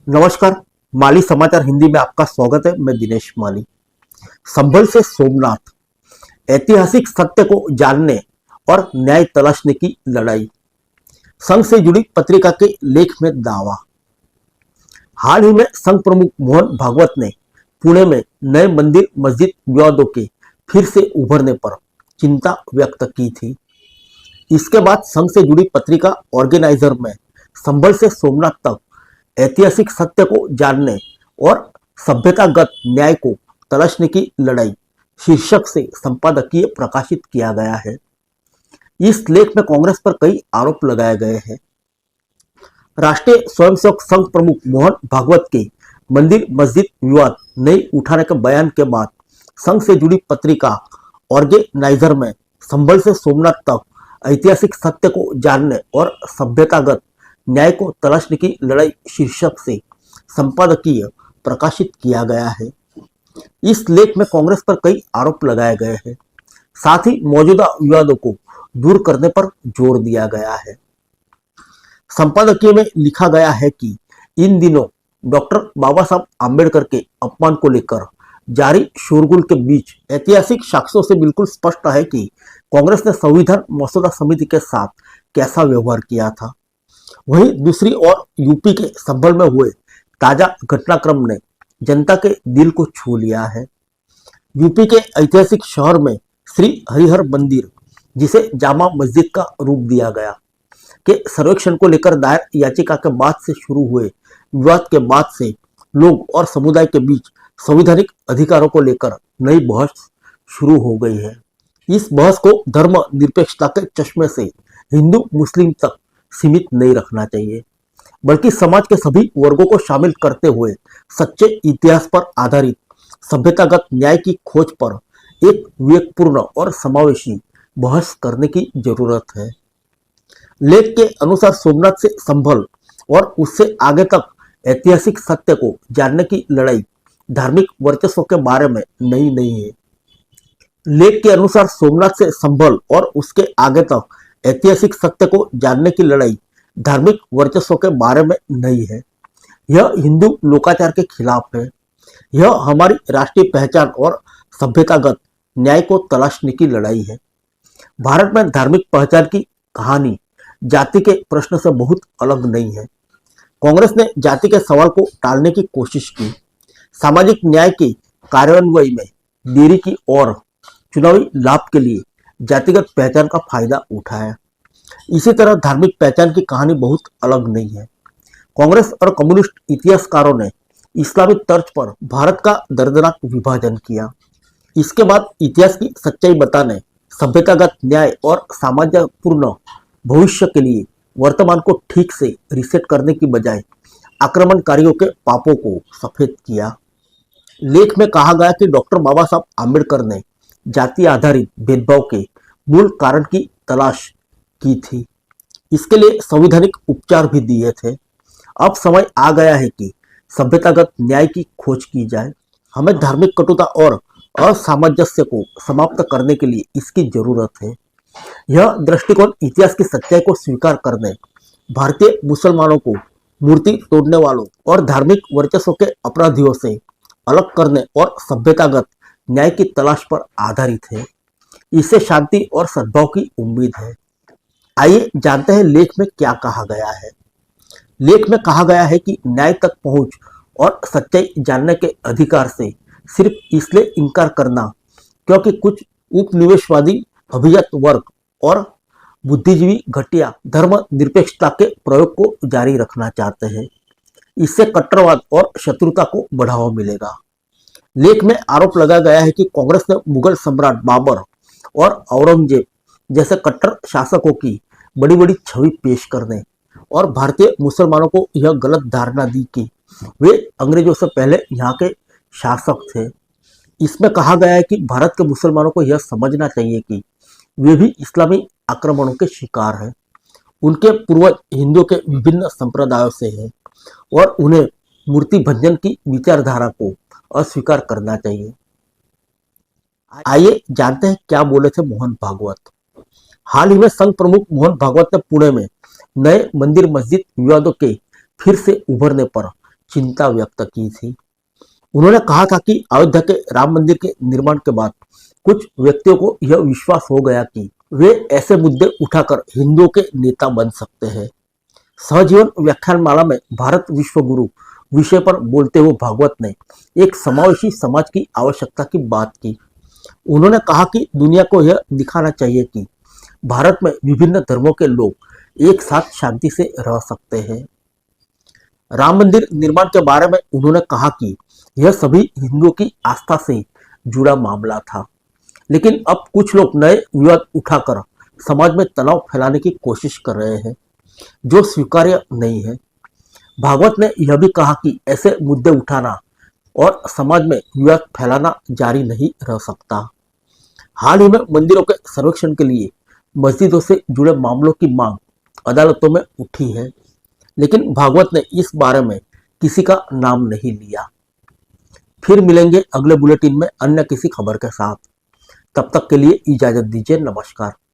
नमस्कार। माली समाचार हिंदी में आपका स्वागत है। मैं दिनेश माली। संभल से सोमनाथ, ऐतिहासिक सत्य को जानने और न्याय तलाशने की लड़ाई। संघ से जुड़ी पत्रिका के लेख में दावा। हाल ही में संघ प्रमुख मोहन भागवत ने पुणे में नए मंदिर मस्जिद विवादों के फिर से उभरने पर चिंता व्यक्त की थी। इसके बाद संघ से जुड़ी पत्रिका ऑर्गेनाइजर में संभल से सोमनाथ तक ऐतिहासिक सत्य को जानने और सभ्यतागत न्याय को तलाशने की लड़ाई शीर्षक से संपादकीय प्रकाशित किया गया है। इस लेख में कांग्रेस पर कई आरोप लगाए गए हैं। राष्ट्रीय स्वयंसेवक संघ प्रमुख मोहन भागवत के मंदिर मस्जिद विवाद नहीं उठाने के बयान के बाद संघ से जुड़ी पत्रिका ऑर्गेनाइजर में संभल से सोमनाथ तक ऐतिहासिक सत्य को जानने और सभ्यतागत न्याय को तलाशने की लड़ाई शीर्षक से संपादकीय प्रकाशित किया गया है। इस लेख में कांग्रेस पर कई आरोप लगाए गए हैं, साथ ही मौजूदा विवादों को दूर करने पर जोर दिया गया है। संपादकीय में लिखा गया है कि इन दिनों डॉक्टर बाबा साहब आम्बेडकर के अपमान को लेकर जारी शोरगुल के बीच ऐतिहासिक साक्ष्यों से बिल्कुल स्पष्ट है कि कांग्रेस ने संविधान मसौदा समिति के साथ कैसा व्यवहार किया था। वहीं दूसरी ओर यूपी के संभल में हुए ताजा घटनाक्रम ने जनता के दिल को छू लिया है। यूपी के ऐतिहासिक शहर में श्री हरिहर मंदिर, जिसे जामा मस्जिद का रूप दिया गया, के सर्वेक्षण को लेकर दायर याचिका के बाद से शुरू हुए विवाद के बाद से लोग और समुदाय के बीच संवैधानिक अधिकारों को लेकर नई बहस शुरू हो गई है। इस बहस को धर्म निरपेक्षता के चश्मे से हिंदू मुस्लिम तक सीमित नहीं रखना चाहिए, बल्कि समाज के सभी वर्गों को शामिल करते हुए सच्चे इतिहास पर आधारित सभ्यतागत न्याय की खोज पर एक विवेकपूर्ण और समावेशी बहस करने की जरूरत है। लेख के अनुसार सोमनाथ से संभल और उससे आगे तक ऐतिहासिक सत्य को जानने की लड़ाई धार्मिक वर्चस्व के बारे में नई नहीं है। लेख के अनुसार सोमनाथ से संभल और उसके आगे तक ऐतिहासिक सत्य को जानने की लड़ाई धार्मिक वर्चस्व के बारे में नहीं है। यह हिंदू लोकाचार के खिलाफ है। यह हमारी राष्ट्रीय पहचान और सभ्यतागत न्याय को तलाशने की लड़ाई है। भारत में धार्मिक पहचान की कहानी जाति के प्रश्न से बहुत अलग नहीं है। कांग्रेस ने जाति के सवाल को टालने की कोशिश की, सामाजिक न्याय के कार्यान्वयन में देरी की और चुनावी लाभ के लिए जातिगत पहचान का फायदा उठाया। इसी तरह धार्मिक पहचान की कहानी बहुत अलग नहीं है। कांग्रेस और कम्युनिस्ट इतिहासकारों ने इस्लामी तर्ज पर भारत का दर्दनाक विभाजन किया। इसके बाद इतिहास की सच्चाई बताने, सभ्यतागत न्याय और सामंजस्यपूर्ण भविष्य के लिए वर्तमान को ठीक से रिसेट करने की बजाय आक्रमणकारियों के पापों को सफेद किया। लेख में कहा गया कि डॉक्टर बाबा साहब आम्बेडकर ने जाति आधारित भेदभाव के मूल कारण की तलाश की थी। इसके लिए संवैधानिक उपचार भी दिए थे। अब समय आ गया है कि सभ्यतागत न्याय की खोज की जाए। हमें धार्मिक कटुता और असामंजस्य को समाप्त करने के लिए इसकी जरूरत है। यह दृष्टिकोण इतिहास की सच्चाई को स्वीकार करने, भारतीय मुसलमानों को मूर्ति तोड़ने वालों और धार्मिक वर्चस्व के अपराधियों से अलग करने और सभ्यतागत न्याय की तलाश पर आधारित है। इससे शांति और सद्भाव की उम्मीद है। आइए जानते हैं लेख में क्या कहा गया है। लेख में कहा गया है कि न्याय तक पहुंच और सच्चाई जानने के अधिकार से सिर्फ इसलिए इनकार करना क्योंकि कुछ उपनिवेशवादी अभिजात वर्ग और बुद्धिजीवी घटिया धर्म निरपेक्षता के प्रयोग को जारी रखना चाहते हैं, इससे कट्टरवाद और शत्रुता को बढ़ावा मिलेगा। लेख में आरोप लगाया गया है कि कांग्रेस ने मुगल सम्राट बाबर और औरंगजेब जैसे कट्टर शासकों की बड़ी बड़ी छवि पेश करने और भारतीय मुसलमानों को यह गलत धारणा दी कि वे अंग्रेजों से पहले यहाँ के शासक थे। इसमें कहा गया है कि भारत के मुसलमानों को यह समझना चाहिए कि वे भी इस्लामी आक्रमणों के शिकार हैं। उनके पूर्वज हिंदुओं के विभिन्न संप्रदायों से हैं और उन्हें मूर्ति भंजन की विचारधारा को अस्वीकार करना चाहिए। आइए जानते हैं क्या बोले थे मोहन भागवत। हाल ही में संघ प्रमुख मोहन भागवत ने पुणे में नए मंदिर मस्जिद विवादों के फिर से उभरने पर चिंता व्यक्त की थी। उन्होंने कहा था कि अयोध्या के राम मंदिर के निर्माण के बाद कुछ व्यक्तियों को यह विश्वास हो गया कि वे ऐसे मुद्दे उठाकर हिंदुओं के नेता बन सकते हैं। सहजीवन व्याख्यानमाला में भारत विश्व गुरु विषय पर बोलते हुए भागवत ने एक समावेशी समाज की आवश्यकता की बात की। उन्होंने कहा कि दुनिया को यह दिखाना चाहिए कि भारत में विभिन्न धर्मों के लोग एक साथ शांति से रह सकते हैं। राम मंदिर निर्माण के बारे में उन्होंने कहा कि यह सभी हिंदुओं की आस्था से जुड़ा मामला था, लेकिन अब कुछ लोग नए विवाद उठाकर समाज में तनाव फैलाने की कोशिश कर रहे हैं, जो स्वीकार्य नहीं है। भागवत ने यह भी कहा कि ऐसे मुद्दे उठाना और समाज में विवाद फैलाना जारी नहीं रह सकता। हाल ही में मंदिरों के सर्वेक्षण के लिए मस्जिदों से जुड़े मामलों की मांग अदालतों में उठी है, लेकिन भागवत ने इस बारे में किसी का नाम नहीं लिया। फिर मिलेंगे अगले बुलेटिन में अन्य किसी खबर के साथ। तब तक के लिए इजाजत दीजिए। नमस्कार।